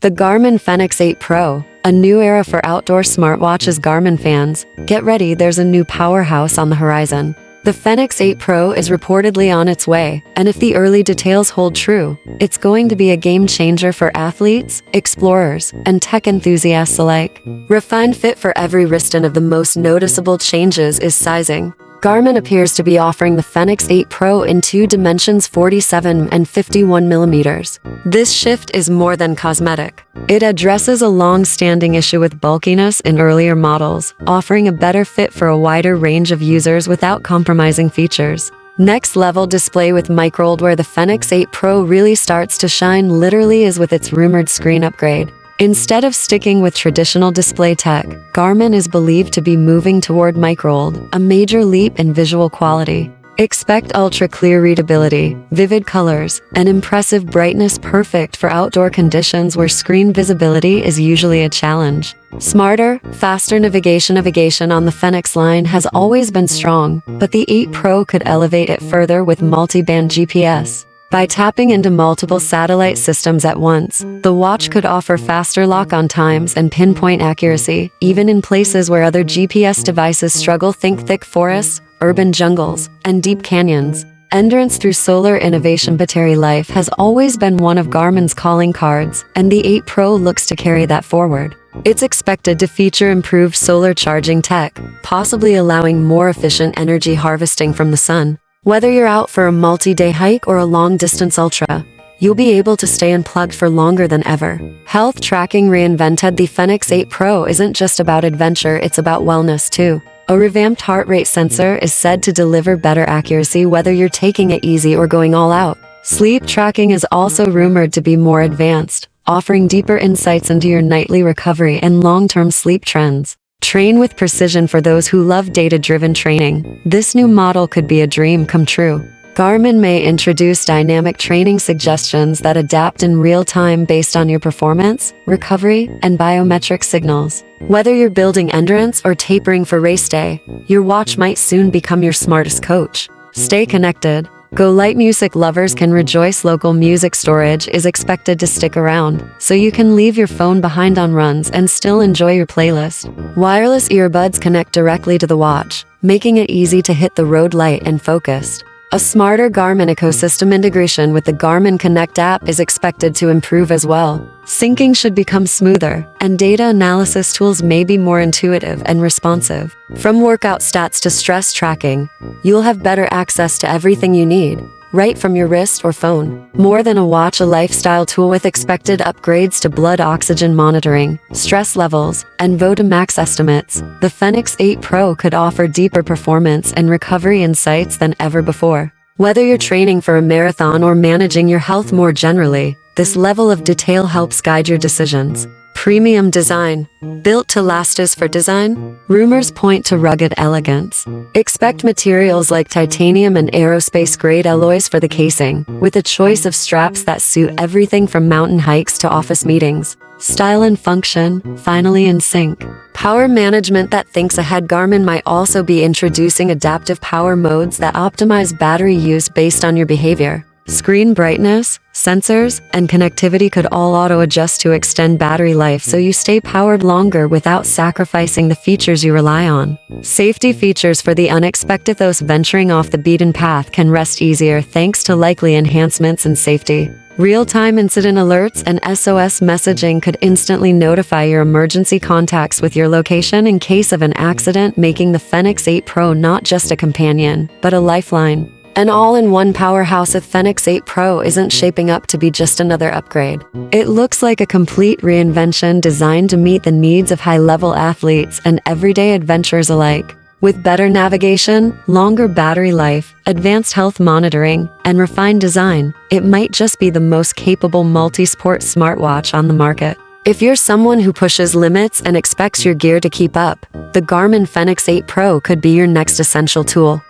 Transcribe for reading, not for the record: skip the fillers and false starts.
The Garmin Fenix 8 Pro, a new era for outdoor smartwatches. Garmin fans, get ready, there's a new powerhouse on the horizon. The Fenix 8 Pro is reportedly on its way, and if the early details hold true, it's going to be a game changer for athletes, explorers, and tech enthusiasts alike. Refined fit for every wrist, and of the most noticeable changes is sizing. Garmin appears to be offering the Fenix 8 Pro in two dimensions, 47 and 51 millimeters. This shift is more than cosmetic. It addresses a long-standing issue with bulkiness in earlier models, offering a better fit for a wider range of users without compromising features. Next-level display with microLED. Where the Fenix 8 Pro really starts to shine literally is with its rumored screen upgrade. Instead of sticking with traditional display tech, Garmin is believed to be moving toward microLED, a major leap in visual quality. Expect ultra-clear readability, vivid colors, and impressive brightness, perfect for outdoor conditions where screen visibility is usually a challenge. Smarter, faster navigation on the Fenix line has always been strong, but the 8 Pro could elevate it further with multi-band GPS. By tapping into multiple satellite systems at once, the watch could offer faster lock-on times and pinpoint accuracy, even in places where other GPS devices struggle. Think thick forests, urban jungles, and deep canyons. Endurance through solar innovation. Battery life has always been one of Garmin's calling cards, and the 8 Pro looks to carry that forward. It's expected to feature improved solar charging tech, possibly allowing more efficient energy harvesting from the sun. Whether you're out for a multi-day hike or a long-distance ultra, you'll be able to stay unplugged for longer than ever. Health tracking reinvented. The Fenix 8 Pro isn't just about adventure, it's about wellness too. A revamped heart rate sensor is said to deliver better accuracy whether you're taking it easy or going all out. Sleep tracking is also rumored to be more advanced, offering deeper insights into your nightly recovery and long-term sleep trends. Train with precision. For those who love data-driven training, this new model could be a dream come true. Garmin may introduce dynamic training suggestions that adapt in real time based on your performance, recovery, and biometric signals. Whether you're building endurance or tapering for race day, your watch might soon become your smartest coach. Stay connected. Go light. Music lovers can rejoice. Local music storage is expected to stick around, so you can leave your phone behind on runs and still enjoy your playlist. Wireless earbuds connect directly to the watch, making it easy to hit the road light and focused. A smarter Garmin ecosystem integration with the Garmin Connect app is expected to improve as well. Syncing should become smoother, and data analysis tools may be more intuitive and responsive. From workout stats to stress tracking, you'll have better access to everything you need, right from your wrist or phone. More than a watch, a lifestyle tool with expected upgrades to blood oxygen monitoring, stress levels, and VO2max estimates. The Fenix 8 Pro could offer deeper performance and recovery insights than ever before. Whether you're training for a marathon or managing your health more generally, this level of detail helps guide your decisions. Premium design. Built to last. As for design, rumors point to rugged elegance. Expect materials like titanium and aerospace-grade alloys for the casing, with a choice of straps that suit everything from mountain hikes to office meetings. Style and function, finally in sync. Power management that thinks ahead. Garmin might also be introducing adaptive power modes that optimize battery use based on your behavior. Screen brightness, sensors, and connectivity could all auto-adjust to extend battery life so you stay powered longer without sacrificing the features you rely on. Safety features for the unexpected. Those venturing off the beaten path can rest easier thanks to likely enhancements in safety. Real-time incident alerts and SOS messaging could instantly notify your emergency contacts with your location in case of an accident, making the Fenix 8 Pro not just a companion, but a lifeline. An all-in-one powerhouse. Of Fenix 8 Pro isn't shaping up to be just another upgrade. It looks like a complete reinvention designed to meet the needs of high-level athletes and everyday adventurers alike. With better navigation, longer battery life, advanced health monitoring, and refined design, it might just be the most capable multi-sport smartwatch on the market. If you're someone who pushes limits and expects your gear to keep up, the Garmin Fenix 8 Pro could be your next essential tool.